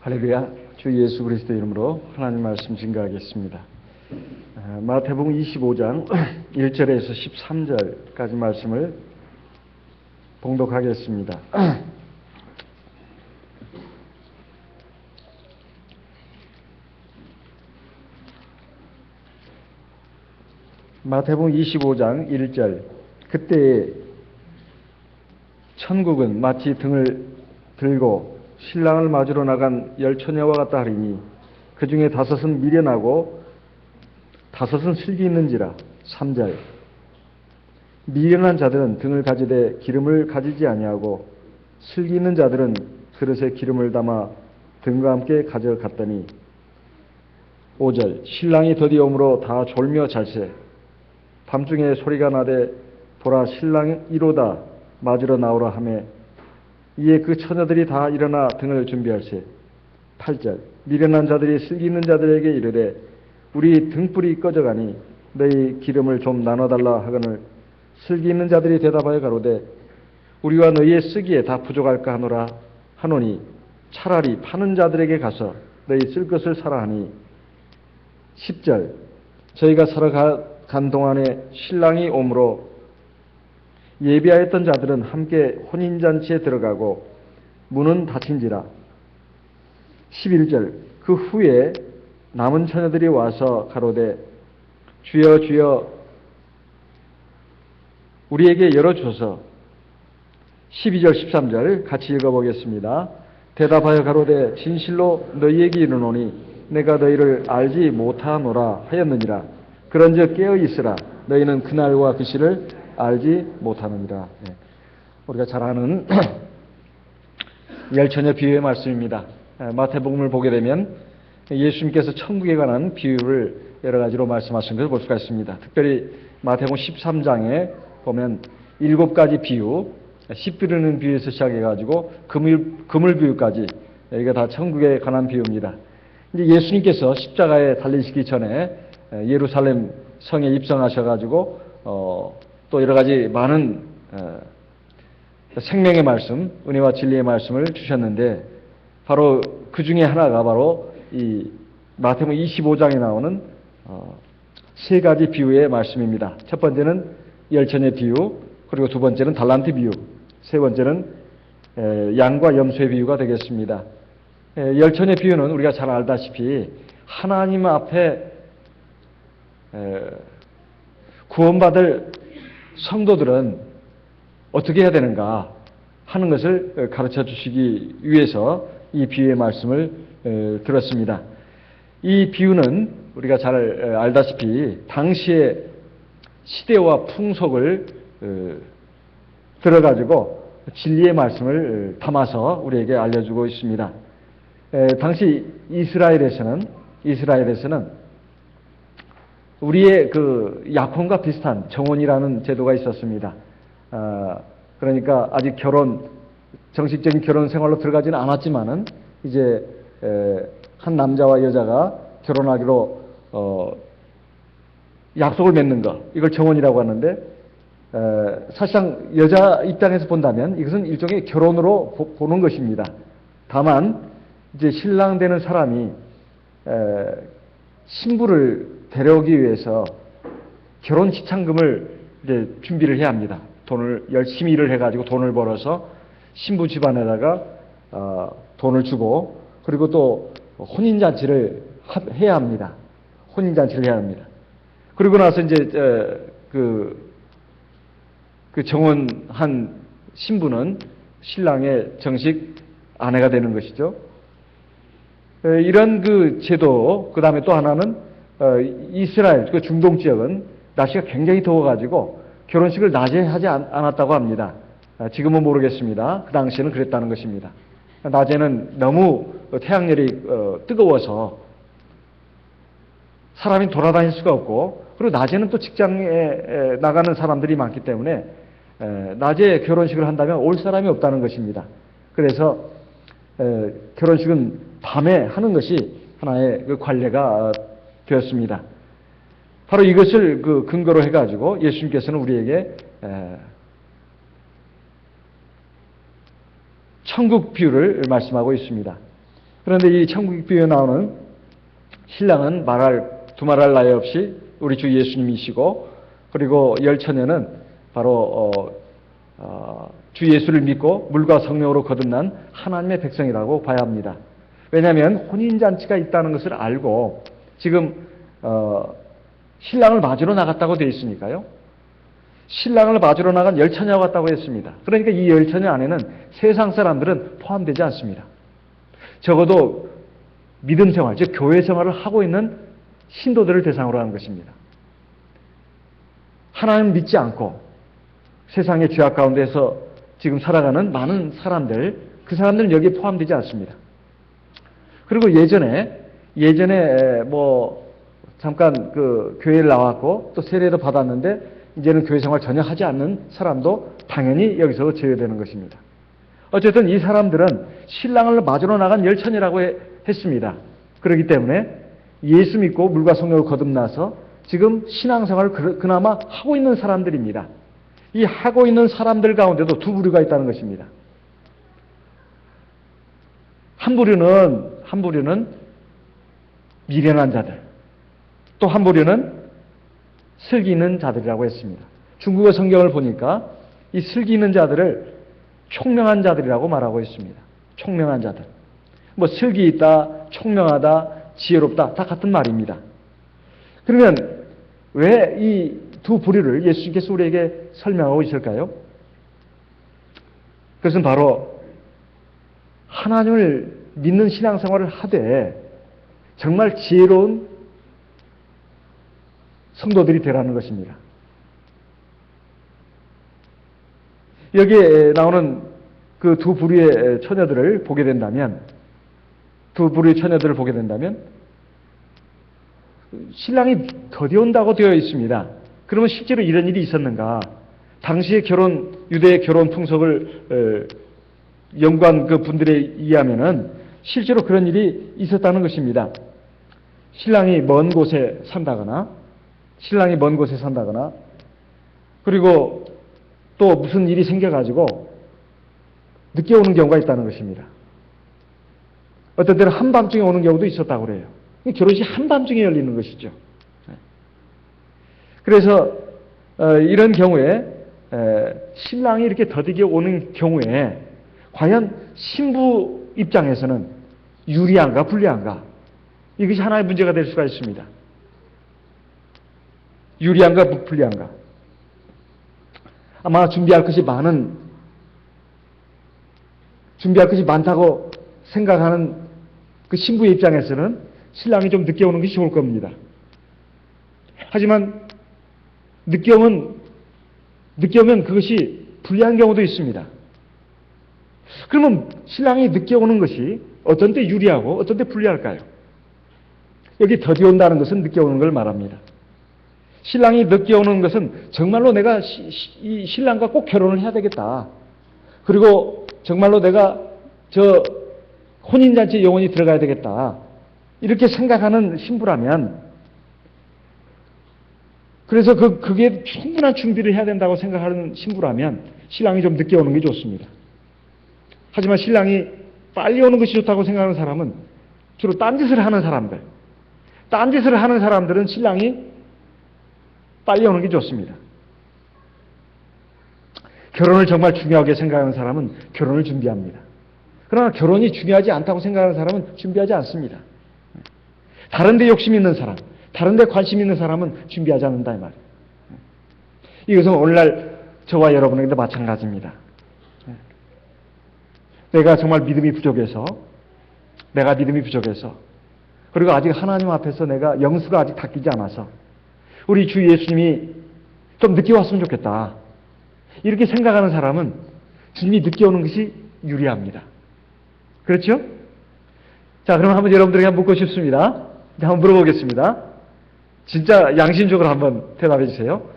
할렐루야. 주 예수 그리스도 이름으로 하나님 말씀 증거하겠습니다. 마태복음 25장 1절에서 13절까지 말씀을 봉독하겠습니다. 마태복음 25장 1절. 그때에 천국은 마치 등을 들고 신랑을 맞으러 나간 10처녀와 같다 하리니 그 중에 5은 미련하고 5은 슬기 있는지라. 3절. 미련한 자들은 등을 가지되 기름을 가지지 아니하고 슬기 있는 자들은 그릇에 기름을 담아 등과 함께 가져갔더니. 5절. 신랑이 더디 오므로 다 졸며 잘세. 밤중에 소리가 나되 보라 신랑이 이로다 맞으러 나오라 하매 이에 그 처녀들이 다 일어나 등을 준비할세. 8절. 미련한 자들이 슬기 있는 자들에게 이르되 우리 등불이 꺼져가니 너희 기름을 좀 나눠달라 하거늘 슬기 있는 자들이 대답하여 가로되 우리와 너희의 쓰기에 다 부족할까 하노라 하노니 차라리 파는 자들에게 가서 너희 쓸 것을 사라 하니. 10절. 저희가 살아간 동안에 신랑이 오므로 예비하였던 자들은 함께 혼인잔치에 들어가고 문은 닫힌지라. 11절. 그 후에 남은 처녀들이 와서 가로되 주여 주여 우리에게 열어주소서. 12절 13절 같이 읽어보겠습니다. 대답하여 가로되 진실로 너희에게 이르노니 내가 너희를 알지 못하노라 하였느니라. 그런즉 깨어있으라. 너희는 그날과 그 시를 알지 못하느니라. 우리가 잘 아는 열처녀 비유의 말씀입니다. 마태복음을 보게 되면 예수님께서 천국에 관한 비유를 여러 가지로 말씀하신 것을 볼 수가 있습니다. 특별히 마태복음 13장에 보면 7가지 비유, 씨 뿌리는 비유에서 시작해가지고 그물 비유까지 여기가 다 천국에 관한 비유입니다. 이제 예수님께서 십자가에 달리시기 전에 예루살렘 성에 입성하셔가지고 또 여러 가지 많은 생명의 말씀, 은혜와 진리의 말씀을 주셨는데 바로 그 중에 하나가 바로 이 마태복음 25장에 나오는 3가지 비유의 말씀입니다. 첫 번째는 열처녀 비유, 그리고 두 번째는 달란트 비유, 세 번째는 양과 염소의 비유가 되겠습니다. 열처녀 비유는 우리가 잘 알다시피 하나님 앞에 구원받을 성도들은 어떻게 해야 되는가 하는 것을 가르쳐 주시기 위해서 이 비유의 말씀을 들었습니다. 이 비유는 우리가 잘 알다시피 당시의 시대와 풍속을 들어가지고 진리의 말씀을 담아서 우리에게 알려주고 있습니다. 당시 이스라엘에서는 우리의 그 약혼과 비슷한 정혼이라는 제도가 있었습니다. 그러니까 아직 정식적인 결혼 생활로 들어가지는 않았지만은 이제 한 남자와 여자가 결혼하기로 약속을 맺는 것, 이걸 정혼이라고 하는데 사실상 여자 입장에서 본다면 이것은 일종의 결혼으로 보는 것입니다. 다만 이제 신랑 되는 사람이 신부를 데려오기 위해서 결혼 지참금을 이제 준비를 해야 합니다. 돈을 열심히 일을 해가지고 돈을 벌어서 신부 집안에다가 돈을 주고 그리고 또 혼인잔치를 해야 합니다. 혼인잔치를 해야 합니다. 그리고 나서 이제 그 정혼한 신부는 신랑의 정식 아내가 되는 것이죠. 이런 그 제도, 그 다음에 또 하나는 이스라엘, 그 중동 지역은 날씨가 굉장히 더워가지고 결혼식을 낮에 하지 않았다고 합니다. 지금은 모르겠습니다. 그 당시에는 그랬다는 것입니다. 낮에는 너무 태양열이 뜨거워서 사람이 돌아다닐 수가 없고, 그리고 낮에는 또 직장에 나가는 사람들이 많기 때문에 낮에 결혼식을 한다면 올 사람이 없다는 것입니다. 그래서 결혼식은 밤에 하는 것이 하나의 그 관례가 되었습니다. 바로 이것을 그 근거로 해가지고 예수님께서는 우리에게 천국 비유를 말씀하고 있습니다. 그런데 이 천국비유에 나오는 신랑은 두말할 나위 없이 우리 주 예수님이시고, 그리고 열처녀는 바로 주 예수를 믿고 물과 성령으로 거듭난 하나님의 백성이라고 봐야 합니다. 왜냐하면 혼인잔치가 있다는 것을 알고 지금 신랑을 맞으러 나갔다고 되어 있으니까요. 신랑을 맞으러 나간 열처녀가 왔다고 했습니다. 그러니까 이 열처녀 안에는 세상 사람들은 포함되지 않습니다. 적어도 믿음 생활, 즉 교회 생활을 하고 있는 신도들을 대상으로 하는 것입니다. 하나님 믿지 않고 세상의 죄악 가운데서 지금 살아가는 많은 사람들, 그 사람들은 여기에 포함되지 않습니다. 그리고 예전에 잠깐 그 교회를 나왔고 또 세례도 받았는데 이제는 교회 생활 전혀 하지 않는 사람도 당연히 여기서 제외되는 것입니다. 어쨌든 이 사람들은 신랑을 맞으러 나간 열처녀라고 했습니다. 그렇기 때문에 예수 믿고 물과 성령으로 거듭나서 지금 신앙생활을 그나마 하고 있는 사람들입니다. 이 하고 있는 사람들 가운데도 두 부류가 있다는 것입니다. 한 부류는 미련한 자들, 또 한 부류는 슬기 있는 자들이라고 했습니다. 중국어 성경을 보니까 이 슬기 있는 자들을 총명한 자들이라고 말하고 있습니다. 총명한 자들. 슬기 있다, 총명하다, 지혜롭다, 다 같은 말입니다. 그러면 왜 이 두 부류를 예수님께서 우리에게 설명하고 있을까요? 그것은 바로 하나님을 믿는 신앙생활을 하되 정말 지혜로운 성도들이 되라는 것입니다. 여기에 나오는 그 두 부류의 처녀들을 보게 된다면, 신랑이 더디온다고 되어 있습니다. 그러면 실제로 이런 일이 있었는가? 당시의 유대의 결혼 풍속을 연구한 그 분들에 의하면은 실제로 그런 일이 있었다는 것입니다. 신랑이 먼 곳에 산다거나, 그리고 또 무슨 일이 생겨가지고 늦게 오는 경우가 있다는 것입니다. 어떤 때는 한밤중에 오는 경우도 있었다고 그래요. 결혼식이 한밤중에 열리는 것이죠. 그래서 이런 경우에 신랑이 이렇게 더디게 오는 경우에 과연 신부 입장에서는 유리한가 불리한가? 이것이 하나의 문제가 될 수가 있습니다. 유리한가 불리한가? 아마 준비할 것이 많다고 생각하는 그 신부의 입장에서는 신랑이 좀 늦게 오는 것이 좋을 겁니다. 하지만 늦게 오면 그것이 불리한 경우도 있습니다. 그러면 신랑이 늦게 오는 것이 어떤 때 유리하고 어떤 때 불리할까요? 여기 더디 온다는 것은 늦게 오는 걸 말합니다. 신랑이 늦게 오는 것은 정말로 내가 이 신랑과 꼭 결혼을 해야 되겠다. 그리고 정말로 내가 저 혼인잔치에 영원히 들어가야 되겠다. 이렇게 생각하는 신부라면, 그래서 그게 충분한 준비를 해야 된다고 생각하는 신부라면 신랑이 좀 늦게 오는 게 좋습니다. 하지만 신랑이 빨리 오는 것이 좋다고 생각하는 사람은 주로 딴짓을 하는 사람들은 신랑이 빨리 오는 게 좋습니다. 결혼을 정말 중요하게 생각하는 사람은 결혼을 준비합니다. 그러나 결혼이 중요하지 않다고 생각하는 사람은 준비하지 않습니다. 다른 데 욕심 있는 사람, 다른 데 관심 있는 사람은 준비하지 않는다 이 말이에요. 이것은 오늘날 저와 여러분에게도 마찬가지입니다. 내가 정말 믿음이 부족해서 그리고 아직 하나님 앞에서 내가 영수가 아직 닦이지 않아서 우리 주 예수님이 좀 늦게 왔으면 좋겠다. 이렇게 생각하는 사람은 주님이 늦게 오는 것이 유리합니다. 그렇죠? 자, 그럼 한번 여러분들에게 한번 묻고 싶습니다. 한번 물어보겠습니다. 진짜 양심적으로 한번 대답해 주세요.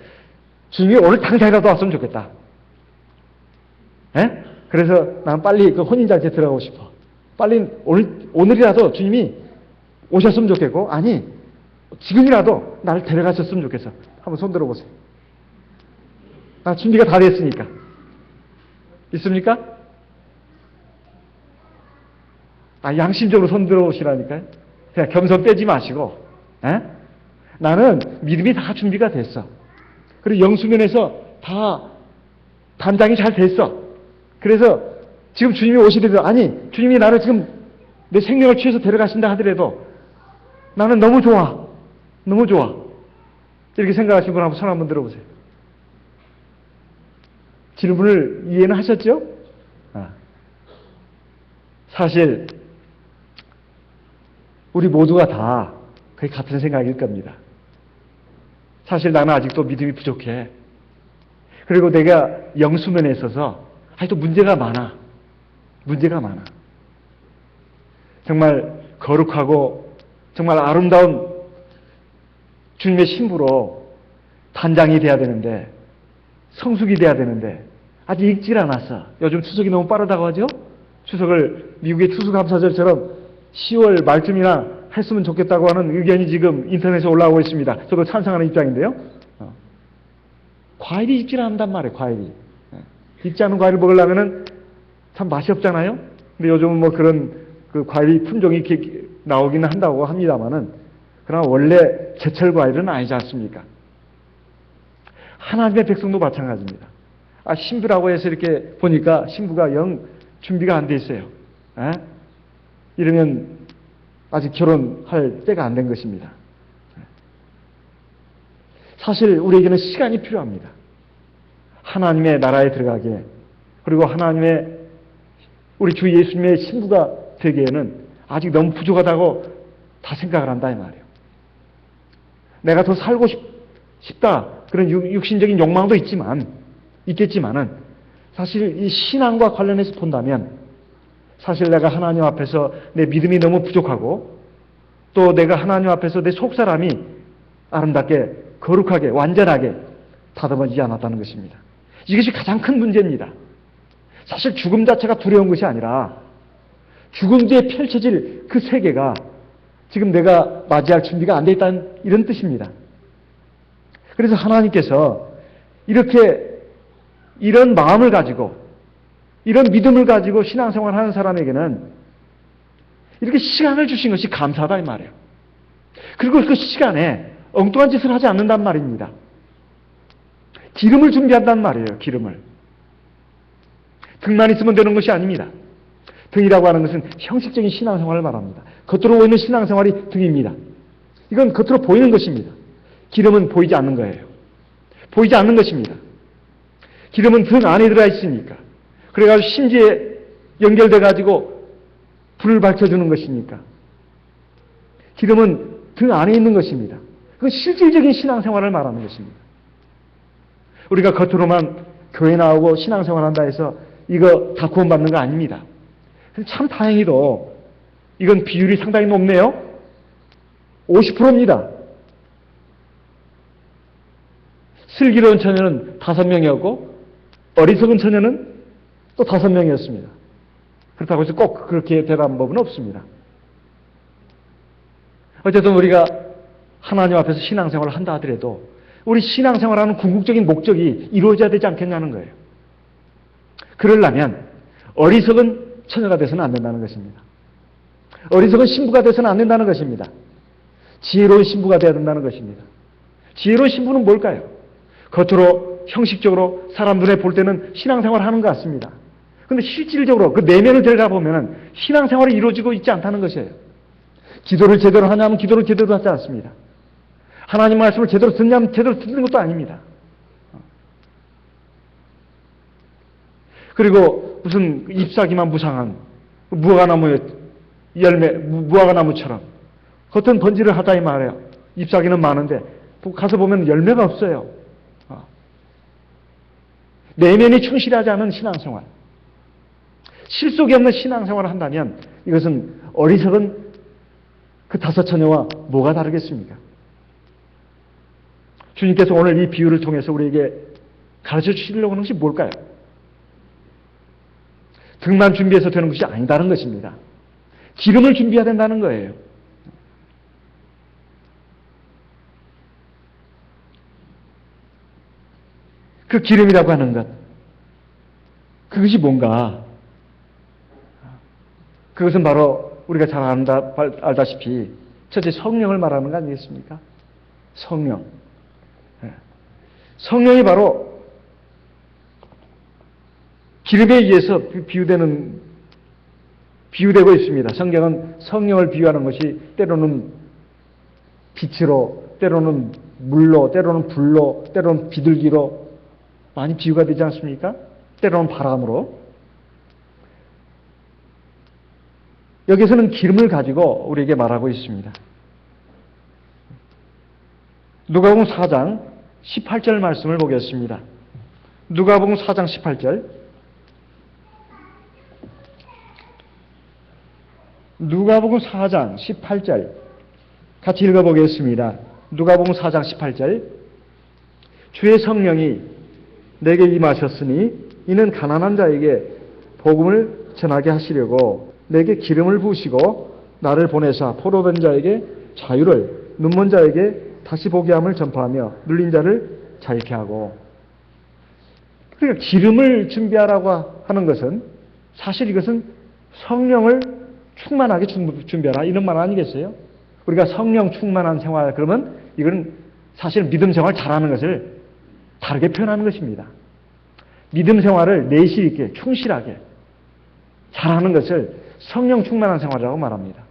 주님이 오늘 당장이라도 왔으면 좋겠다. 예? 그래서 난 빨리 그 혼인잔치에 들어가고 싶어. 빨리 오늘이라도 주님이 오셨으면 좋겠고, 아니, 지금이라도 나를 데려가셨으면 좋겠어. 한번 손 들어보세요. 나 준비가 다 됐으니까. 있습니까? 양심적으로 손 들어오시라니까요. 그냥 겸손 빼지 마시고, 에? 나는 믿음이 다 준비가 됐어. 그리고 영수면에서 다 단장이 잘 됐어. 그래서 지금 주님이 오시더라도, 아니, 주님이 나를 지금 내 생명을 취해서 데려가신다 하더라도 나는 너무 좋아. 너무 좋아. 이렇게 생각하시는 분 한번 손 한번 들어보세요. 질문을 이해는 하셨죠? 사실 우리 모두가 다 거의 같은 생각일 겁니다. 사실 나는 아직도 믿음이 부족해. 그리고 내가 영수면에 있어서 아직도 문제가 많아. 문제가 많아. 정말 거룩하고 정말 아름다운 주님의 신부로 단장이 돼야 되는데, 성숙이 돼야 되는데 아직 익질 않았어. 요즘 추석이 너무 빠르다고 하죠? 추석을 미국의 추수감사절처럼 10월 말쯤이나 했으면 좋겠다고 하는 의견이 지금 인터넷에 올라오고 있습니다. 저도 찬성하는 입장인데요. 과일이 익질 않는단 말이에요. 과일이. 익지 않은 과일을 먹으려면 참 맛이 없잖아요. 근데 요즘은 뭐 그런 그 과일 품종이 이렇게 나오기는 한다고 합니다만은, 그러나 원래 제철 과일은 아니지 않습니까? 하나님의 백성도 마찬가지입니다. 신부라고 해서 이렇게 보니까 신부가 영 준비가 안 돼 있어요. 이러면 아직 결혼할 때가 안 된 것입니다. 사실 우리에게는 시간이 필요합니다. 하나님의 나라에 들어가게, 그리고 하나님의 우리 주 예수님의 신부가 되기에는 아직 너무 부족하다고 다 생각을 한다 이 말이에요. 내가 더 살고 싶다 그런 육신적인 욕망도 있겠지만은 사실 이 신앙과 관련해서 본다면 사실 내가 하나님 앞에서 내 믿음이 너무 부족하고, 또 내가 하나님 앞에서 내 속사람이 아름답게 거룩하게 완전하게 다듬어지지 않았다는 것입니다. 이것이 가장 큰 문제입니다. 사실 죽음 자체가 두려운 것이 아니라 죽음 뒤에 펼쳐질 그 세계가 지금 내가 맞이할 준비가 안 돼 있다는 이런 뜻입니다. 그래서 하나님께서 이런 마음을 가지고, 이런 믿음을 가지고 신앙생활 하는 사람에게는 이렇게 시간을 주신 것이 감사하다 이 말이에요. 그리고 그 시간에 엉뚱한 짓을 하지 않는단 말입니다. 기름을 준비한단 말이에요. 기름을. 등만 있으면 되는 것이 아닙니다. 등이라고 하는 것은 형식적인 신앙생활을 말합니다. 겉으로 보이는 신앙생활이 등입니다. 이건 겉으로 보이는 것입니다. 기름은 보이지 않는 거예요. 보이지 않는 것입니다. 기름은 등 안에 들어가 있으니까. 그래가지고 심지에 연결돼가지고 불을 밝혀주는 것이니까. 기름은 등 안에 있는 것입니다. 그건 실질적인 신앙생활을 말하는 것입니다. 우리가 겉으로만 교회 나오고 신앙생활 한다 해서 이거 다 구원받는 거 아닙니다. 참 다행히도 이건 비율이 상당히 높네요. 50%입니다. 슬기로운 처녀는 5명이었고 어리석은 처녀는 또 5명이었습니다. 그렇다고 해서 꼭 그렇게 되라는 법은 없습니다. 어쨌든 우리가 하나님 앞에서 신앙생활을 한다 하더라도 우리 신앙생활하는 궁극적인 목적이 이루어져야 되지 않겠냐는 거예요. 그러려면 어리석은 처녀가 돼서는 안 된다는 것입니다. 어리석은 신부가 돼서는 안 된다는 것입니다. 지혜로운 신부가 되어야 된다는 것입니다. 지혜로운 신부는 뭘까요? 겉으로 형식적으로 사람 눈에 볼 때는 신앙생활을 하는 것 같습니다. 그런데 실질적으로 그 내면을 들어가 보면 신앙생활이 이루어지고 있지 않다는 것이에요. 기도를 제대로 하냐면 기도를 제대로 하지 않습니다. 하나님 말씀을 제대로 듣냐면 제대로 듣는 것도 아닙니다. 그리고 무슨 잎사귀만 무상한 무화과나무의 열매, 무화과나무처럼 겉은 번지를 하다 이 말이에요. 잎사귀는 많은데 가서 보면 열매가 없어요. 내면이 충실하지 않은 신앙생활, 실속이 없는 신앙생활을 한다면 이것은 어리석은 그 5 처녀와 뭐가 다르겠습니까? 주님께서 오늘 이 비유를 통해서 우리에게 가르쳐 주시려고 하는 것이 뭘까요? 등만 준비해서 되는 것이 아니다는 것입니다. 기름을 준비해야 된다는 거예요. 그 기름이라고 하는 것, 그것이 뭔가? 그것은 바로 우리가 잘 알다시피 첫째 성령을 말하는 거 아니겠습니까? 성령. 성령이 바로 기름에 의해서 비유되고 있습니다. 성경은 성령을 비유하는 것이 때로는 빛으로, 때로는 물로, 때로는 불로, 때로는 비둘기로 많이 비유가 되지 않습니까? 때로는 바람으로. 여기서는 기름을 가지고 우리에게 말하고 있습니다. 누가복음 4장 18절 말씀을 보겠습니다. 누가복음 4장 18절. 누가복음 4장 18절 같이 읽어보겠습니다. 누가복음 4장 18절. 주의 성령이 내게 임하셨으니 이는 가난한 자에게 복음을 전하게 하시려고 내게 기름을 부으시고 나를 보내사 포로된 자에게 자유를, 눈먼 자에게 다시 보게 함을 전파하며 눌린 자를 자유케 하고. 그러니까 기름을 준비하라고 하는 것은 사실 이것은 성령을 충만하게 준비하라 이런 말 아니겠어요? 우리가 성령 충만한 생활 그러면 이건 사실 믿음 생활 잘하는 것을 다르게 표현하는 것입니다. 믿음 생활을 내실 있게 충실하게 잘하는 것을 성령 충만한 생활이라고 말합니다.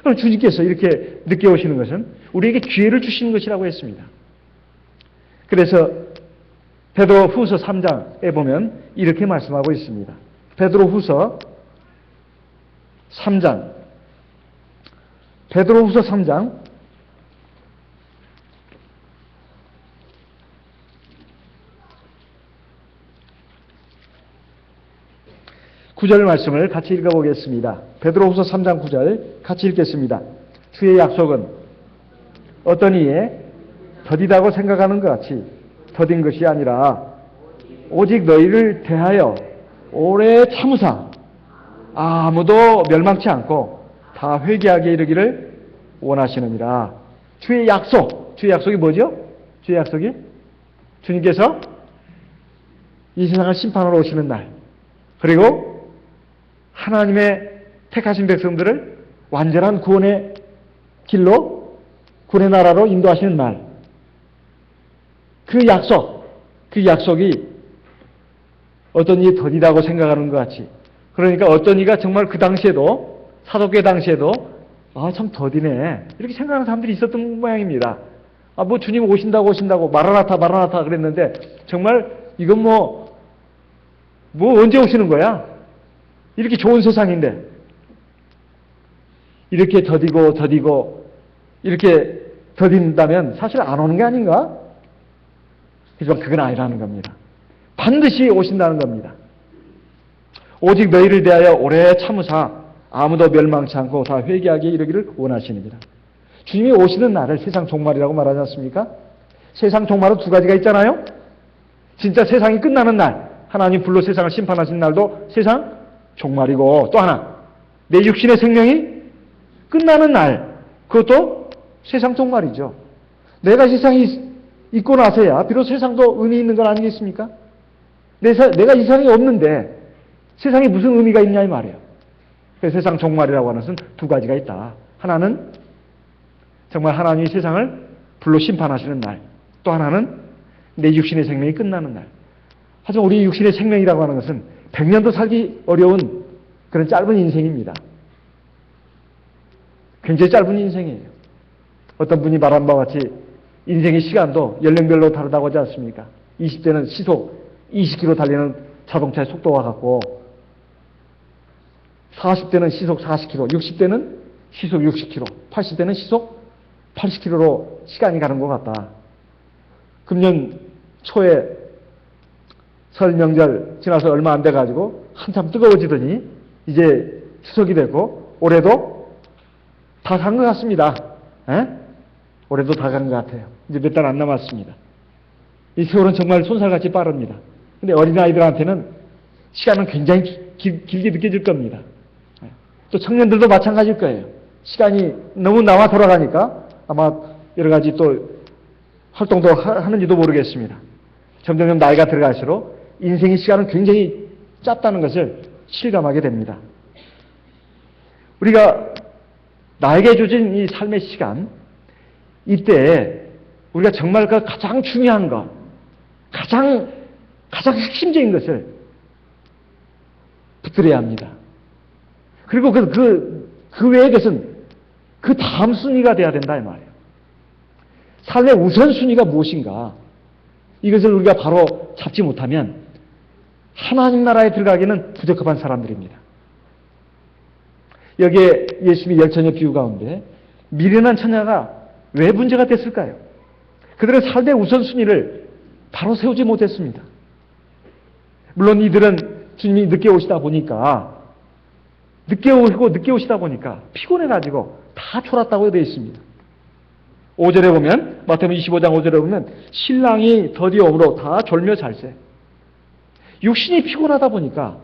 그럼 주님께서 이렇게 늦게 오시는 것은 우리에게 기회를 주시는 것이라고 했습니다. 그래서 베드로후서 3장에 보면 이렇게 말씀하고 있습니다. 베드로후서 3장 9절 말씀을 같이 읽어보겠습니다. 베드로후서 3장 9절 같이 읽겠습니다. 주의 약속은 어떤 이에 더디다고 생각하는 것 같이 더딘 것이 아니라 오직 너희를 대하여 오래 참으사 아무도 멸망치 않고 다 회개하게 이르기를 원하시느니라. 주의 약속이 뭐죠? 주의 약속이 주님께서 이 세상을 심판하러 오시는 날, 그리고 하나님의 택하신 백성들을 완전한 구원의 길로, 구원의 나라로 인도하시는 날, 그 약속이 어떤 이가 더디다고 생각하는 것 같이, 그러니까 어떤 이가 정말 그 당시에도, 사도계 당시에도 참 더디네 이렇게 생각하는 사람들이 있었던 모양입니다. 뭐 주님 오신다고 마라나타 그랬는데 정말 이건 뭐 언제 오시는 거야? 이렇게 좋은 세상인데 이렇게 더디고 이렇게 더딘다면 사실 안 오는 게 아닌가? 하지만 그건 아니라는 겁니다. 반드시 오신다는 겁니다. 오직 너희를 대하여 오래 참으사 아무도 멸망치 않고 다 회개하게 이르기를 원하시느니라. 주님이 오시는 날을 세상 종말이라고 말하지 않습니까? 세상 종말은 두 가지가 있잖아요. 진짜 세상이 끝나는 날, 하나님 불로 세상을 심판하신 날도 세상 종말이고, 또 하나 내 육신의 생명이 끝나는 날, 그것도 세상 종말이죠. 내가 세상이 있고 나서야 비로소 세상도 의미 있는 건 아니겠습니까? 내가 이 세상이 없는데 세상에 무슨 의미가 있냐 이 말이에요. 그래서 세상 종말이라고 하는 것은 두 가지가 있다. 하나는 정말 하나님이 세상을 불로 심판하시는 날, 또 하나는 내 육신의 생명이 끝나는 날. 하지만 우리 육신의 생명이라고 하는 것은 100년도 살기 어려운 그런 짧은 인생입니다. 굉장히 짧은 인생이에요. 어떤 분이 말한 바와 같이 인생의 시간도 연령별로 다르다고 하지 않습니까? 20대는 시속 20km 달리는 자동차의 속도와 같고, 40대는 시속 40km, 60대는 시속 60km, 80대는 시속 80km로 시간이 가는 것 같다. 금년 초에 설 명절 지나서 얼마 안 돼가지고 한참 뜨거워지더니 이제 추석이 되고 올해도 다 간 것 같습니다. 올해도 다 간 것 같아요. 이제 몇 달 안 남았습니다. 이 세월은 정말 손살같이 빠릅니다. 근데 어린아이들한테는 시간은 굉장히 길게 느껴질 겁니다. 또 청년들도 마찬가지일 거예요. 시간이 너무 나와 돌아가니까 아마 여러 가지 또 활동도 하는지도 모르겠습니다. 점점 나이가 들어갈수록 인생의 시간은 굉장히 짧다는 것을 실감하게 됩니다. 우리가 나에게 주어진 이 삶의 시간, 이때 우리가 정말 그 가장 중요한 것, 가장 핵심적인 것을 붙들어야 합니다. 그리고 그 외의 것은 그 다음 순위가 돼야 된다 이 말이에요. 삶의 우선순위가 무엇인가? 이것을 우리가 바로 잡지 못하면 하나님 나라에 들어가기는 부적합한 사람들입니다. 여기에 예수님의 열처녀 비유 가운데 미련한 처녀가 왜 문제가 됐을까요? 그들은 삶의 우선순위를 바로 세우지 못했습니다. 물론 이들은 주님이 늦게 오시다 보니까 피곤해가지고 다 졸았다고 되어 있습니다. 5절에 보면, 마태복음 25장 5절에 보면 신랑이 더디 오므로 다 졸며 잘세. 육신이 피곤하다 보니까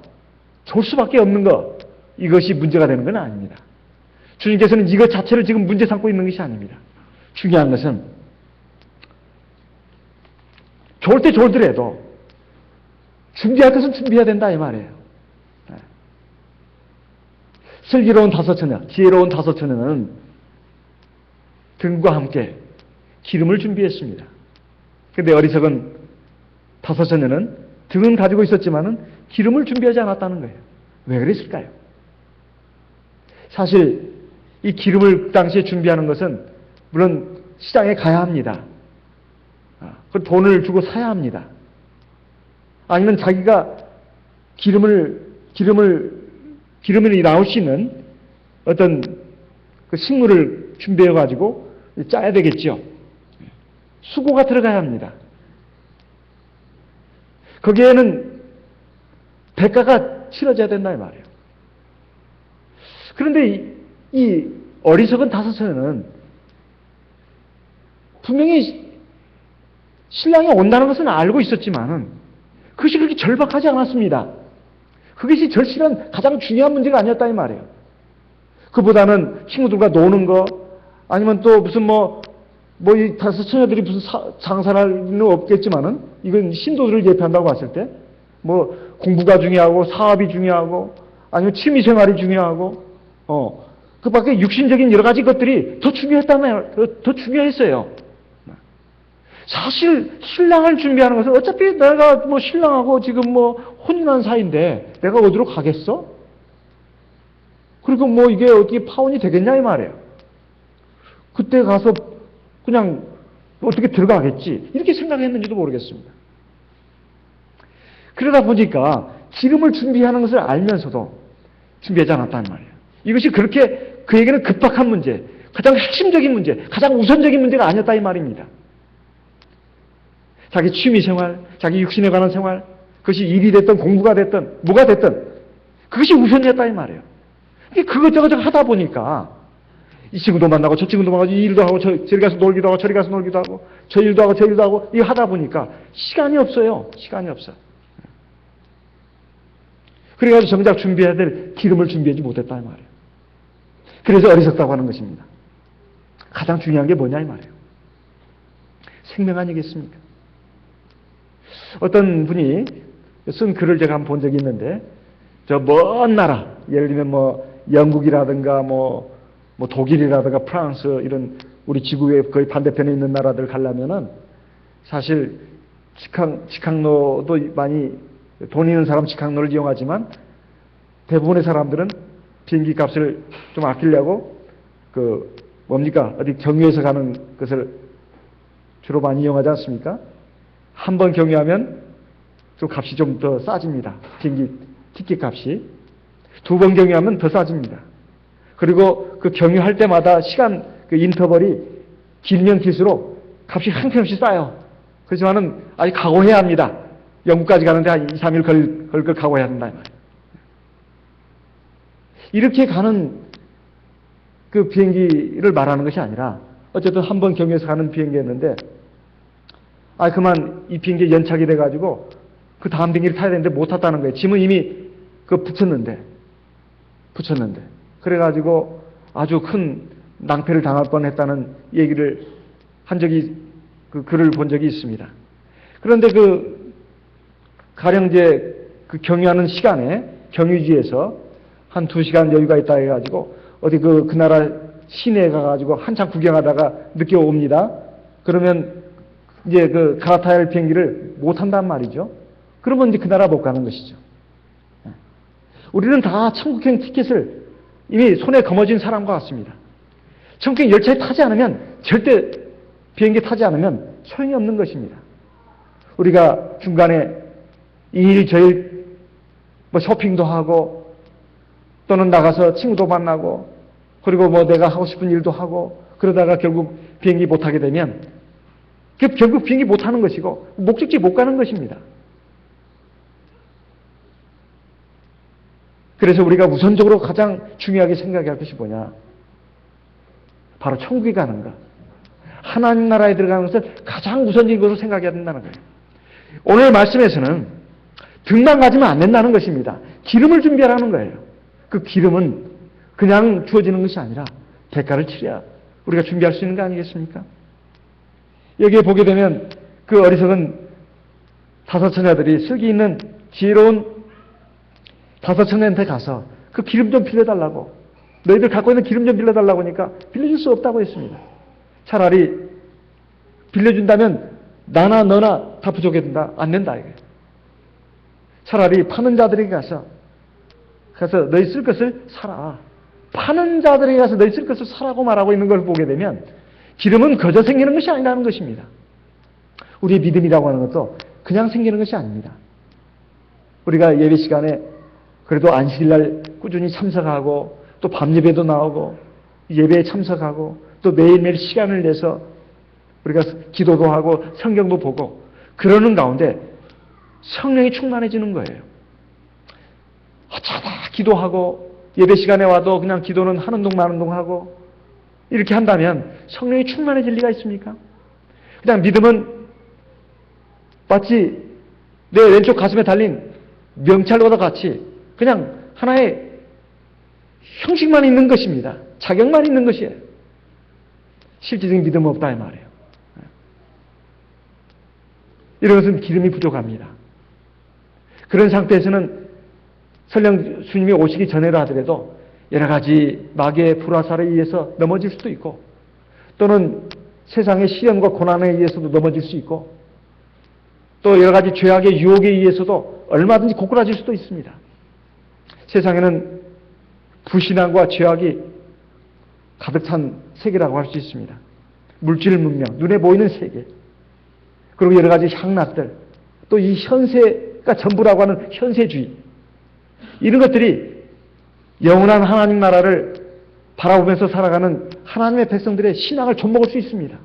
졸 수밖에 없는 것, 이것이 문제가 되는 건 아닙니다. 주님께서는 이것 자체를 지금 문제 삼고 있는 것이 아닙니다. 중요한 것은 졸 때 졸더라도 준비할 것은 준비해야 된다 이 말이에요. 슬기로운 다섯 처녀, 지혜로운 다섯 처녀는 등과 함께 기름을 준비했습니다. 그런데 어리석은 다섯 처녀는 등은 가지고 있었지만은 기름을 준비하지 않았다는 거예요. 왜 그랬을까요? 사실 이 기름을 그 당시에 준비하는 것은 물론 시장에 가야 합니다. 그 돈을 주고 사야 합니다. 아니면 자기가 기름이 나올 수 있는 어떤 그 식물을 준비해 가지고 짜야 되겠죠. 수고가 들어가야 합니다. 거기에는 대가가 치러져야 된다 이 말이에요. 그런데 이 어리석은 다섯 처녀는 분명히 신랑이 온다는 것은 알고 있었지만은 그것이 그렇게 절박하지 않았습니다. 그것이 절실한 가장 중요한 문제가 아니었다 이 말이에요. 그보다는 친구들과 노는 거, 아니면 또 무슨 이 다섯 처녀들이 무슨 장사를 할 일은 없겠지만은 이건 신도들을 예표한다고 봤을 때 공부가 중요하고 사업이 중요하고 아니면 취미 생활이 중요하고 그 밖에 육신적인 여러 가지 것들이 더 중요했어요. 사실 신랑을 준비하는 것은 어차피 내가 신랑하고 지금 혼인한 사이인데 내가 어디로 가겠어? 그리고 이게 어떻게 파혼이 되겠냐 이 말이에요. 그때 가서 그냥 어떻게 들어가겠지 이렇게 생각했는지도 모르겠습니다. 그러다 보니까 기름을 준비하는 것을 알면서도 준비하지 않았다는 말이에요. 이것이 그렇게 그에게는 급박한 문제, 가장 핵심적인 문제, 가장 우선적인 문제가 아니었다 이 말입니다. 자기 취미생활, 자기 육신에 관한 생활, 그것이 일이 됐든 공부가 됐든 뭐가 됐든 그것이 우선이었다 이 말이에요. 그것저것 하다 보니까 이 친구도 만나고 저 친구도 만나고 이 일도 하고 저리 가서 놀기도 하고 저리 가서 놀기도 하고 저 일도 하고 저 일도 하고 이거 하다 보니까 시간이 없어요. 시간이 없어. 그래가지고 정작 준비해야 될 기름을 준비하지 못했다 이 말이에요. 그래서 어리석다고 하는 것입니다. 가장 중요한 게 뭐냐 이 말이에요. 생명 아니겠습니까? 어떤 분이 쓴 글을 제가 한번 본 적이 있는데 저 먼 나라, 예를 들면 영국이라든가 독일이라든가 프랑스 이런 우리 지구의 거의 반대편에 있는 나라들 가려면은 사실 직항로도 많이 돈 있는 사람 직항로를 이용하지만 대부분의 사람들은 비행기 값을 좀 아끼려고 어디 경유해서 가는 것을 주로 많이 이용하지 않습니까? 한 번 경유하면 그 값이 좀 더 싸집니다. 비행기 티켓 값이. 두 번 경유하면 더 싸집니다. 그리고 그 경유할 때마다 시간 인터벌이 길면 길수록 값이 한편없이 싸요. 그렇지만은 아직 각오해야 합니다. 영국까지 가는데 한 2, 3일 걸 걸 각오해야 된다. 이렇게 가는 그 비행기를 말하는 것이 아니라 어쨌든 한 번 경유해서 가는 비행기였는데 그만 이 비행기에 연착이 돼가지고 그 다음 비행기를 타야 되는데 못 탔다는 거예요. 짐은 이미 붙였는데. 그래가지고 아주 큰 낭패를 당할 뻔했다는 얘기를 한 적이 글을 본 적이 있습니다. 그런데 가령 이제 경유하는 시간에 경유지에서 한 2시간 여유가 있다 해가지고 어디 그 나라 시내에 가가지고 한참 구경하다가 늦게 옵니다. 그러면 이제 그 갈아타야 할 비행기를 못 탄단 말이죠. 그러면 이제 그 나라 못 가는 것이죠. 우리는 다 천국행 티켓을 이미 손에 거머쥔 사람과 같습니다. 천국행 열차에 타지 않으면, 절대 비행기 타지 않으면 소용이 없는 것입니다. 우리가 중간에 이 일 저 일 뭐 쇼핑도 하고 또는 나가서 친구도 만나고 그리고 뭐 내가 하고 싶은 일도 하고 그러다가 결국 비행기 못 타게 되면 결국 비행기 못 타는 것이고 목적지 못 가는 것입니다. 그래서 우리가 우선적으로 가장 중요하게 생각해야 할 것이 뭐냐? 바로 천국에 가는 것. 하나님 나라에 들어가는 것을 가장 우선적인 것으로 생각해야 된다는 거예요. 오늘 말씀에서는 등만 가지면 안 된다는 것입니다. 기름을 준비하라는 거예요. 그 기름은 그냥 주어지는 것이 아니라 대가를 치러야 우리가 준비할 수 있는 거 아니겠습니까? 여기에 보게 되면 그 어리석은 다섯 처녀들이 슬기 있는 지혜로운 다섯 처녀한테 가서 그 기름 좀 빌려달라고, 너희들 갖고 있는 기름 좀 빌려달라고 하니까 빌려줄 수 없다고 했습니다. 차라리 빌려준다면 나나 너나 다 부족해 된다. 안 된다 이게. 차라리 파는 자들에게 가서 너희 쓸 것을 사라. 파는 자들에게 가서 너희 쓸 것을 사라고 말하고 있는 걸 보게 되면 기름은 거저 생기는 것이 아니라는 것입니다. 우리의 믿음이라고 하는 것도 그냥 생기는 것이 아닙니다. 우리가 예배 시간에 그래도 안식일날 꾸준히 참석하고 또 밤예배도 나오고 예배에 참석하고 또 매일매일 시간을 내서 우리가 기도도 하고 성경도 보고 그러는 가운데 성령이 충만해지는 거예요. 어쩌다 기도하고 예배 시간에 와도 그냥 기도는 하는 동 마는 동 하고 이렇게 한다면 성령이 충만해질 리가 있습니까? 그냥 믿음은 마치 내 왼쪽 가슴에 달린 명찰보다 같이 그냥 하나의 형식만 있는 것입니다. 자격만 있는 것이에요. 실질적인 믿음은 없다 이 말이에요. 이런 것은 기름이 부족합니다. 그런 상태에서는 설령 주님이 오시기 전에라 하더라도 여러 가지 마귀의 불화살에 의해서 넘어질 수도 있고 또는 세상의 시련과 고난에 의해서도 넘어질 수 있고 또 여러 가지 죄악의 유혹에 의해서도 얼마든지 고꾸라질 수도 있습니다. 세상에는 불신앙과 죄악이 가득 찬 세계라고 할 수 있습니다. 물질 문명, 눈에 보이는 세계, 그리고 여러 가지 향락들, 또 이 현세가 전부라고 하는 현세주의, 이런 것들이 영원한 하나님 나라를 바라보면서 살아가는 하나님의 백성들의 신앙을 좀먹을 수 있습니다.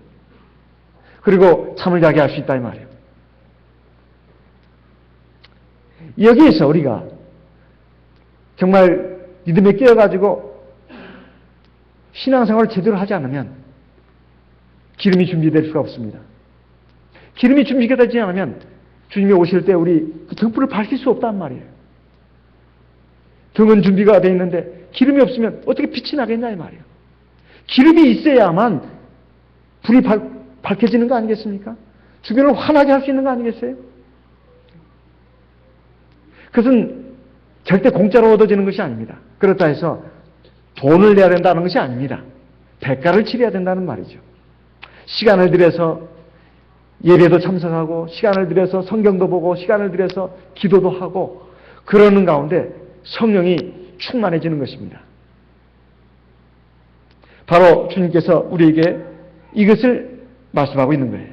그리고 잠을 자게 할 수 있다 이 말이에요. 여기에서 우리가 정말 믿음에 깨어가지고 신앙생활을 제대로 하지 않으면 기름이 준비될 수가 없습니다. 기름이 준비가 되지 않으면 주님이 오실 때 우리 그 등불을 밝힐 수 없단 말이에요. 등은 준비가 되어 있는데 기름이 없으면 어떻게 빛이 나겠냐 이 말이에요. 기름이 있어야만 불이 밝혀지는 거 아니겠습니까? 주변을 환하게 할 수 있는 거 아니겠어요? 그것은 절대 공짜로 얻어지는 것이 아닙니다. 그렇다 해서 돈을 내야 된다는 것이 아닙니다. 대가를 치러야 된다는 말이죠. 시간을 들여서 예배도 참석하고 시간을 들여서 성경도 보고 시간을 들여서 기도도 하고 그러는 가운데 성령이 충만해지는 것입니다. 바로 주님께서 우리에게 이것을 말씀하고 있는 거예요.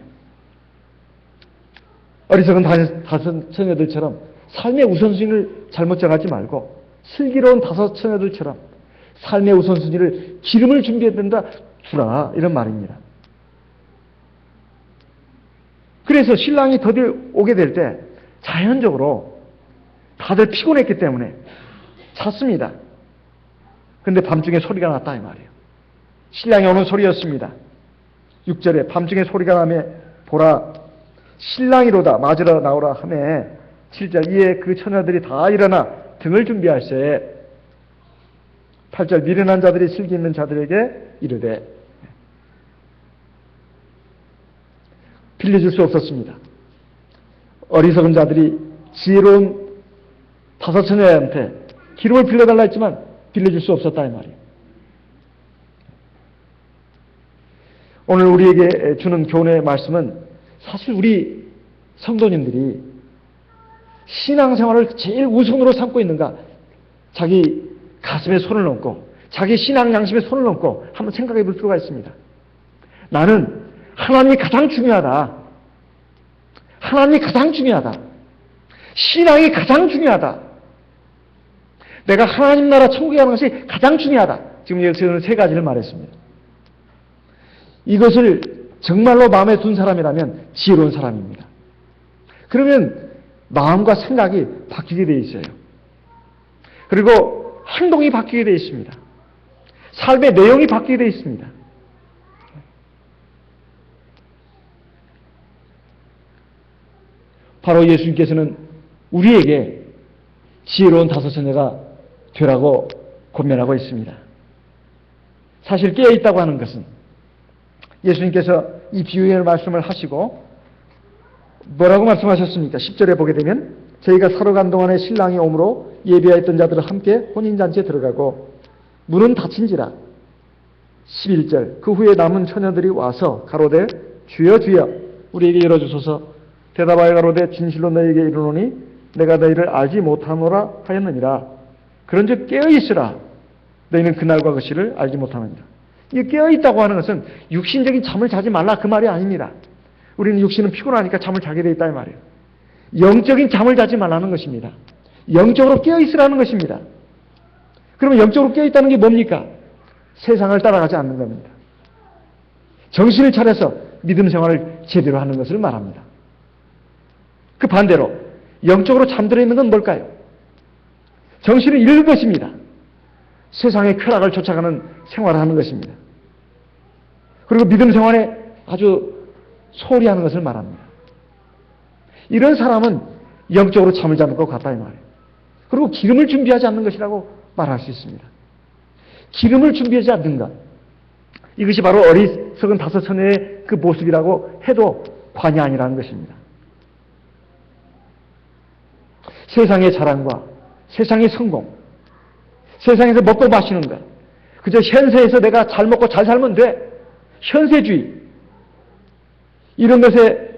어리석은 다섯 처녀들처럼 삶의 우선순위를 잘못 정하지 말고 슬기로운 다섯 처녀들처럼 삶의 우선순위를 기름을 준비해야 된다 주라 이런 말입니다. 그래서 신랑이 드디어 오게 될 때 자연적으로 다들 피곤했기 때문에 잤습니다. 근데 밤중에 소리가 났다 이 말이에요. 신랑이 오는 소리였습니다. 6절에 밤중에 소리가 나며 보라 신랑이로다 맞으러 나오라 하매 7절 이에 그 처녀들이 다 일어나 등을 준비할세 8절 미련한 자들이 슬기 있는 자들에게 이르되 빌려줄 수 없었습니다. 어리석은 자들이 지혜로운 다섯 처녀한테 기름을 빌려달라 했지만 빌려줄 수 없었다 이 말이에요. 오늘 우리에게 주는 교훈의 말씀은 사실 우리 성도님들이 신앙생활을 제일 우선으로 삼고 있는가, 자기 가슴에 손을 얹고 자기 신앙 양심에 손을 얹고 한번 생각해 볼 필요가 있습니다. 나는 하나님이 가장 중요하다. 하나님이 가장 중요하다. 신앙이 가장 중요하다. 내가 하나님 나라 천국에 가는 것이 가장 중요하다. 지금 여기서는 세 가지를 말했습니다. 이것을 정말로 마음에 둔 사람이라면 지혜로운 사람입니다. 그러면 마음과 생각이 바뀌게 되어 있어요. 그리고 행동이 바뀌게 되어 있습니다. 삶의 내용이 바뀌게 되어 있습니다. 바로 예수님께서는 우리에게 지혜로운 다섯 처녀가 되라고 권면하고 있습니다. 사실 깨어있다고 하는 것은 예수님께서 이 비유의 말씀을 하시고 뭐라고 말씀하셨습니까? 10절에 보게 되면 저희가 사러 간 동안에 신랑이 오므로 예비하였던 자들은 함께 혼인잔치에 들어가고 문은 닫힌지라. 11절 그 후에 남은 처녀들이 와서 가로되 주여 주여 우리에게 열어주소서. 대답하여 가로되 진실로 너희에게 이르노니 내가 너희를 알지 못하노라 하였느니라. 그런즉 깨어있으라. 너희는 그날과 그 시를 알지 못하느니라. 이 깨어있다고 하는 것은 육신적인 잠을 자지 말라 그 말이 아닙니다. 우리는 육신은 피곤하니까 잠을 자게 돼 있다 이 말이에요. 영적인 잠을 자지 말라는 것입니다. 영적으로 깨어있으라는 것입니다. 그러면 영적으로 깨어있다는 게 뭡니까? 세상을 따라가지 않는 겁니다. 정신을 차려서 믿음 생활을 제대로 하는 것을 말합니다. 그 반대로 영적으로 잠들어 있는 건 뭘까요? 정신을 잃는 것입니다. 세상의 쾌락을 쫓아가는 생활을 하는 것입니다. 그리고 믿음 생활에 아주 소홀히 하는 것을 말합니다. 이런 사람은 영적으로 잠을 자는 것 같다 이 말이에요. 그리고 기름을 준비하지 않는 것이라고 말할 수 있습니다. 기름을 준비하지 않는 것. 이것이 바로 어리석은 다섯 처녀의 그 모습이라고 해도 과언이 아니라는 것입니다. 세상의 자랑과 세상의 성공, 세상에서 먹고 마시는 것, 그저 현세에서 내가 잘 먹고 잘 살면 돼. 현세주의. 이런 것에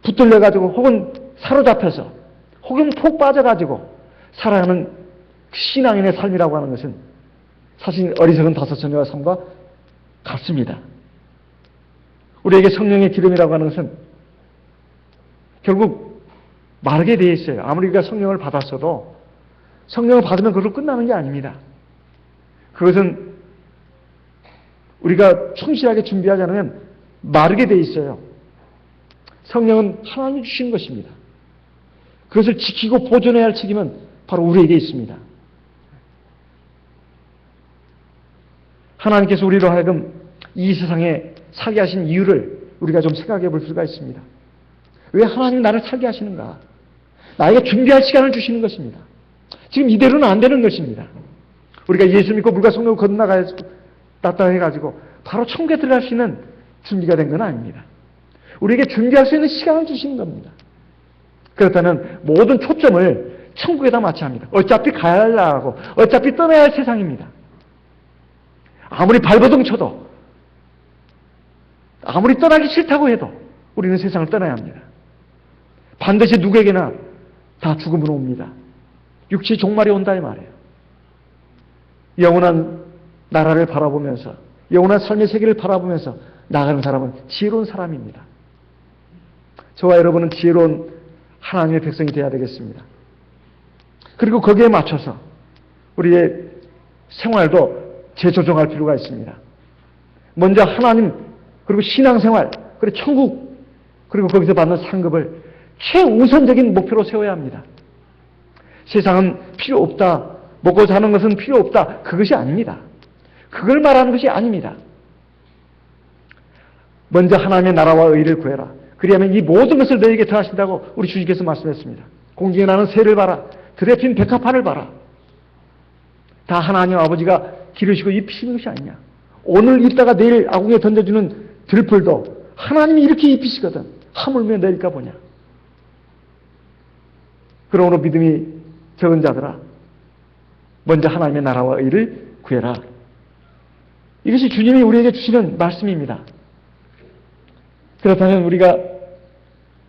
붙들려가지고 혹은 사로잡혀서 혹은 푹 빠져가지고 살아가는 신앙인의 삶이라고 하는 것은 사실 어리석은 다섯 처녀와 삶과 같습니다. 우리에게 성령의 기름이라고 하는 것은 결국 마르게 되어 있어요. 아무리 우리가 성령을 받았어도 성령을 받으면 그걸로 끝나는 게 아닙니다. 그것은 우리가 충실하게 준비하지 않으면 마르게 되어 있어요. 성령은 하나님이 주신 것입니다. 그것을 지키고 보존해야 할 책임은 바로 우리에게 있습니다. 하나님께서 우리로 하여금 이 세상에 살게 하신 이유를 우리가 좀 생각해 볼 수가 있습니다. 왜 하나님이 나를 살게 하시는가? 나에게 준비할 시간을 주시는 것입니다. 지금 이대로는 안 되는 것입니다. 우리가 예수 믿고 물과 성령을 건너갔다 해가지고 바로 천국에 들어갈 수 있는 준비가 된 건 아닙니다. 우리에게 준비할 수 있는 시간을 주시는 겁니다. 그렇다면 모든 초점을 천국에다 맞춰야 합니다. 어차피 가야 하고 어차피 떠나야 할 세상입니다. 아무리 발버둥 쳐도 아무리 떠나기 싫다고 해도 우리는 세상을 떠나야 합니다. 반드시 누구에게나 다 죽음은 옵니다. 육체의 종말이 온다 이 말이에요. 영원한 나라를 바라보면서 영원한 삶의 세계를 바라보면서 나가는 사람은 지혜로운 사람입니다. 저와 여러분은 지혜로운 하나님의 백성이 되어야 되겠습니다. 그리고 거기에 맞춰서 우리의 생활도 재조정할 필요가 있습니다. 먼저 하나님, 그리고 신앙생활, 그리고 천국, 그리고 거기서 받는 상급을 최우선적인 목표로 세워야 합니다. 세상은 필요 없다, 먹고 사는 것은 필요 없다, 그것이 아닙니다. 그걸 말하는 것이 아닙니다. 먼저 하나님의 나라와 의를 구해라. 그리하면 이 모든 것을 너에게 더하신다고 우리 주님께서 말씀했습니다. 공중에 나는 새를 봐라. 들에 핀 백합화를 봐라. 다 하나님 아버지가 기르시고 입히시는 것이 아니냐. 오늘 입다가 내일 아궁에 던져주는 들풀도 하나님이 이렇게 입히시거든. 하물며 내릴까 보냐. 그러므로 믿음이 적은 자들아, 먼저 하나님의 나라와 의를 구해라. 이것이 주님이 우리에게 주시는 말씀입니다. 그렇다면 우리가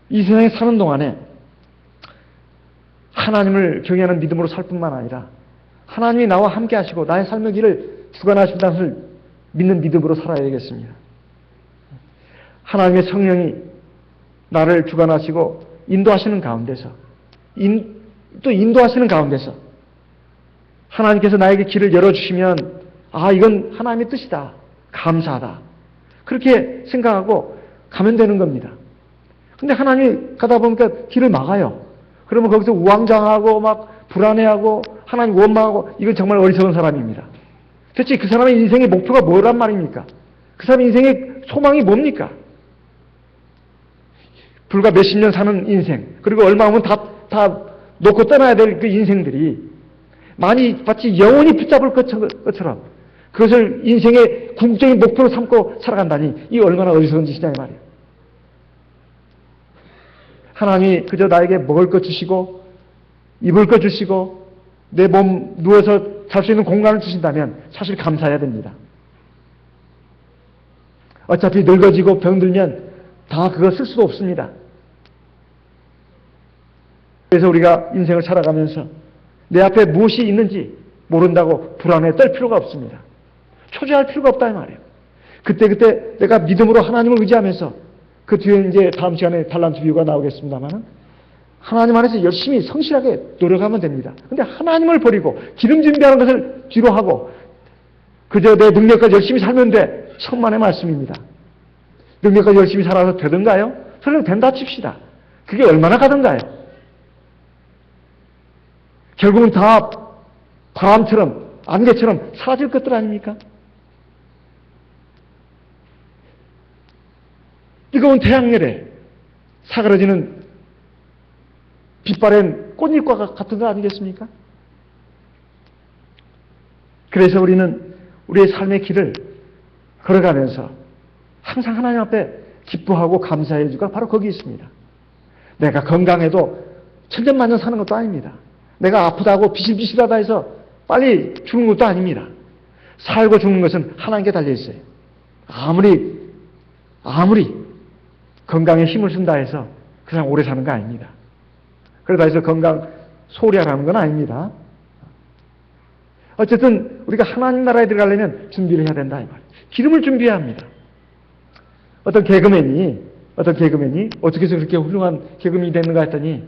이 세상에 사는 동안에 하나님을 경외하는 믿음으로 살 뿐만 아니라 하나님이 나와 함께 하시고 나의 삶의 길을 주관하신다는 것을 믿는 믿음으로 살아야 되겠습니다. 하나님의 성령이 나를 주관하시고 인도하시는 가운데서 또 인도하시는 가운데서 하나님께서 나에게 길을 열어주시면 이건 하나님의 뜻이다. 감사하다. 그렇게 생각하고 가면 되는 겁니다. 근데 하나님이 가다 보니까 길을 막아요. 그러면 거기서 우왕좌왕하고 막 불안해하고 하나님 원망하고 이건 정말 어리석은 사람입니다. 대체 그 사람의 인생의 목표가 뭐란 말입니까? 그 사람의 인생의 소망이 뭡니까? 불과 몇십 년 사는 인생, 그리고 얼마 후면 다 놓고 떠나야 될 그 인생들이 마치 영원히 붙잡을 것처럼 그것을 인생의 궁극적인 목표로 삼고 살아간다니 이 얼마나 어리석은 짓이냐 이 말이에요. 하나님이 그저 나에게 먹을 것 주시고 입을 것 주시고 내 몸 누워서 잘 수 있는 공간을 주신다면 사실 감사해야 됩니다. 어차피 늙어지고 병들면 다 그거 쓸 수도 없습니다. 그래서 우리가 인생을 살아가면서 내 앞에 무엇이 있는지 모른다고 불안에 떨 필요가 없습니다. 초조할 필요가 없다 이 말이에요. 그때 내가 믿음으로 하나님을 의지하면서 그 뒤에 이제 다음 시간에 달란트 비유가 나오겠습니다만은 하나님 안에서 열심히 성실하게 노력하면 됩니다. 근데 하나님을 버리고 기름 준비하는 것을 뒤로 하고 그저 내 능력까지 열심히 살면 돼. 천만의 말씀입니다. 능력까지 열심히 살아서 되던가요? 설령 된다 칩시다. 그게 얼마나 가던가요? 결국은 다 바람처럼 안개처럼 사라질 것들 아닙니까? 뜨거운 태양열에 사그러지는 빛바랜 꽃잎과 같은 거 아니겠습니까? 그래서 우리는 우리의 삶의 길을 걸어가면서 항상 하나님 앞에 기뻐하고 감사해 주가 바로 거기 있습니다. 내가 건강해도 천년만년 사는 것도 아닙니다. 내가 아프다고 비실비실하다 해서 빨리 죽는 것도 아닙니다. 살고 죽는 것은 하나님께 달려있어요. 아무리 건강에 힘을 쓴다 해서 그 사람 오래 사는 거 아닙니다. 그러다 해서 건강 소리하라는 건 아닙니다. 어쨌든 우리가 하나님 나라에 들어가려면 준비를 해야 된다 이 말이에요. 기름을 준비해야 합니다. 어떤 개그맨이 어떻게 해서 그렇게 훌륭한 개그맨이 됐는가 했더니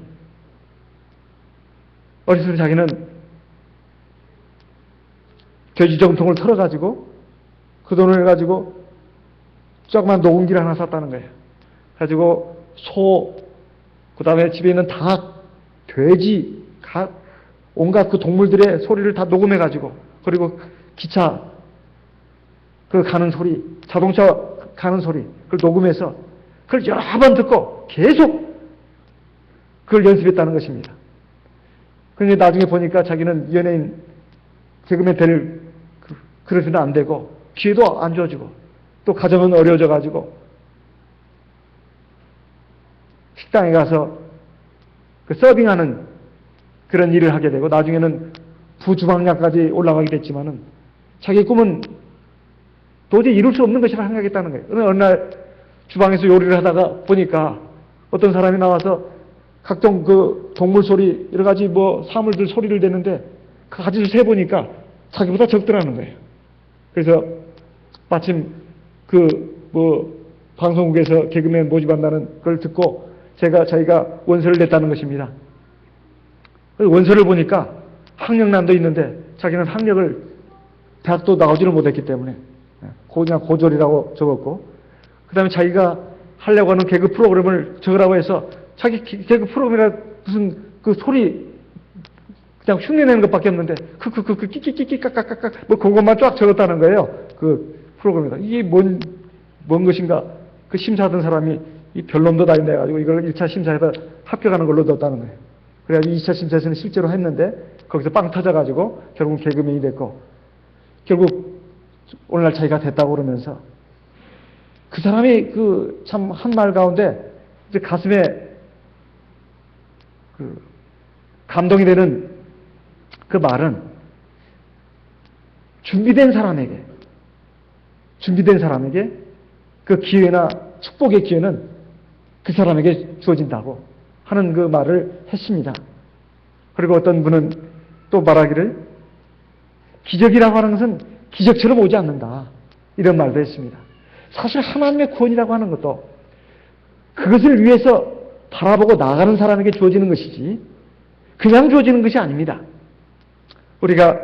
어렸을 때 자기는 돼지 정통을 털어가지고 그 돈을 가지고 조그만 녹음기를 하나 샀다는 거예요. 가지고 소, 그 다음에 집에 있는 닭, 돼지, 온갖 그 동물들의 소리를 다 녹음해가지고 그리고 기차 그 가는 소리, 자동차 가는 소리 그걸 녹음해서 그걸 여러 번 듣고 계속 그걸 연습했다는 것입니다. 그런데 나중에 보니까 자기는 연예인 개그맨 될 그릇은 안 되고 기회도 안 주어지고 또 가정은 어려워져 가지고 식당에 가서 그 서빙하는 그런 일을 하게 되고 나중에는 부주방장까지 올라가게 됐지만은 자기 꿈은 도저히 이룰 수 없는 것이라 생각했다는 거예요. 어느 날 주방에서 요리를 하다가 보니까 어떤 사람이 나와서 각종 그 동물 소리 여러 가지 뭐 사물들 소리를 내는데 그 가지를 세 보니까 자기보다 적더라는 거예요. 그래서 마침 그 뭐 방송국에서 개그맨 모집한다는 걸 듣고 자기가 원서를 냈다는 것입니다. 원서를 보니까 학력난도 있는데 자기는 학력을 대학도 나오지를 못했기 때문에 그냥 고졸이라고 적었고 그 다음에 자기가 하려고 하는 개그 프로그램을 적으라고 해서 자기 개그 프로그램이라 무슨 그 소리 그냥 흉내내는 것밖에 없는데 끼끼끼끼깍깍깍 뭐 그것만 쫙 적었다는 거예요. 그 프로그램에다. 이게 뭔 것인가 그 심사하던 사람이 이 별놈도 다 있네 가지고 이걸 1차 심사에다 합격하는 걸로 넣었다는 거예요. 그래가지고 2차 심사에서는 실제로 했는데 거기서 빵 터져가지고 결국 개그맨이 됐고 결국 오늘날 자기가 됐다고 그러면서 그 사람이 그 참 한 말 가운데 이제 가슴에 그 감동이 되는 그 말은 준비된 사람에게 그 기회나 축복의 기회는 그 사람에게 주어진다고 하는 그 말을 했습니다. 그리고 어떤 분은 또 말하기를 기적이라고 하는 것은 기적처럼 오지 않는다. 이런 말도 했습니다. 사실 하나님의 구원이라고 하는 것도 그것을 위해서 바라보고 나아가는 사람에게 주어지는 것이지 그냥 주어지는 것이 아닙니다. 우리가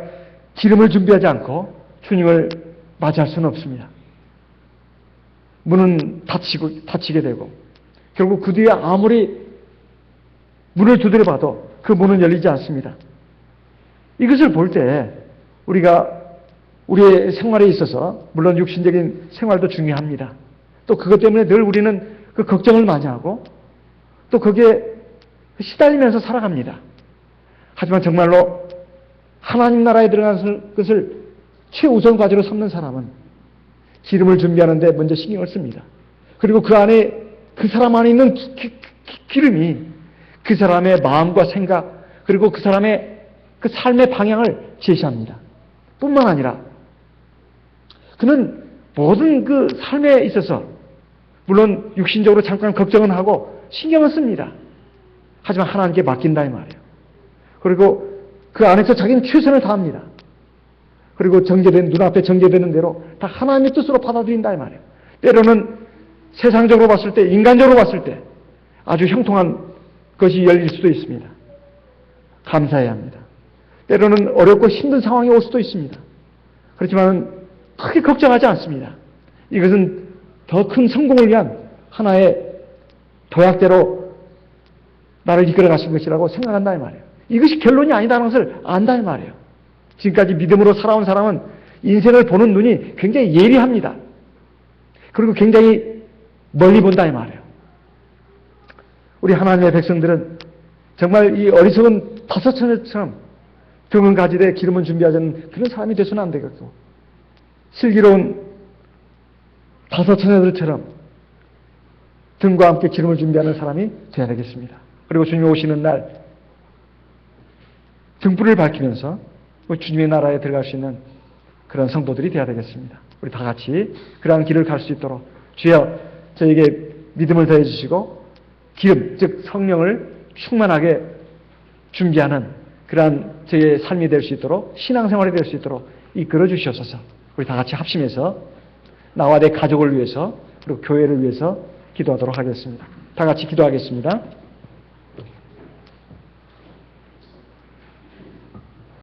기름을 준비하지 않고 주님을 맞이할 수는 없습니다. 문은 닫히게 되고 결국 그 뒤에 아무리 문을 두드려봐도 그 문은 열리지 않습니다. 이것을 볼 때 우리가 우리의 생활에 있어서 물론 육신적인 생활도 중요합니다. 또 그것 때문에 늘 우리는 그 걱정을 많이 하고 또 거기에 시달리면서 살아갑니다. 하지만 정말로 하나님 나라에 들어가는 것을 최우선 과제로 삼는 사람은 기름을 준비하는데 먼저 신경을 씁니다. 그리고 그 안에 그 사람 안에 있는 기름이 그 사람의 마음과 생각 그리고 그 사람의 그 삶의 방향을 제시합니다. 뿐만 아니라 그는 모든 그 삶에 있어서 물론 육신적으로 잠깐 걱정은 하고 신경은 씁니다. 하지만 하나님께 맡긴다 이 말이에요. 그리고 그 안에서 자기는 최선을 다합니다. 그리고 눈앞에 정제되는 대로 다 하나님의 뜻으로 받아들인다 이 말이에요. 때로는 세상적으로 봤을 때, 인간적으로 봤을 때 아주 형통한 것이 열릴 수도 있습니다. 감사해야 합니다. 때로는 어렵고 힘든 상황이 올 수도 있습니다. 그렇지만 크게 걱정하지 않습니다. 이것은 더 큰 성공을 위한 하나의 도약대로 나를 이끌어 가신 것이라고 생각한다 이 말이에요. 이것이 결론이 아니다는 것을 안다 이 말이에요. 지금까지 믿음으로 살아온 사람은 인생을 보는 눈이 굉장히 예리합니다. 그리고 굉장히 멀리 본다 이 말이에요. 우리 하나님의 백성들은 정말 이 어리석은 다섯처녀처럼 등은 가지되 기름은 준비하자는 그런 사람이 되서는 안 되겠고 슬기로운 다섯처녀들처럼 등과 함께 기름을 준비하는 사람이 되어야 되겠습니다. 그리고 주님이 오시는 날 등불을 밝히면서 주님의 나라에 들어갈 수 있는 그런 성도들이 되어야 되겠습니다. 우리 다 같이 그러한 길을 갈 수 있도록 주여 저에게 믿음을 더해 주시고 기름 즉 성령을 충만하게 준비하는 그러한 저의 삶이 될 수 있도록 신앙생활이 될 수 있도록 이끌어 주시옵소서. 우리 다 같이 합심해서 나와 내 가족을 위해서 그리고 교회를 위해서 기도하도록 하겠습니다. 다 같이 기도하겠습니다.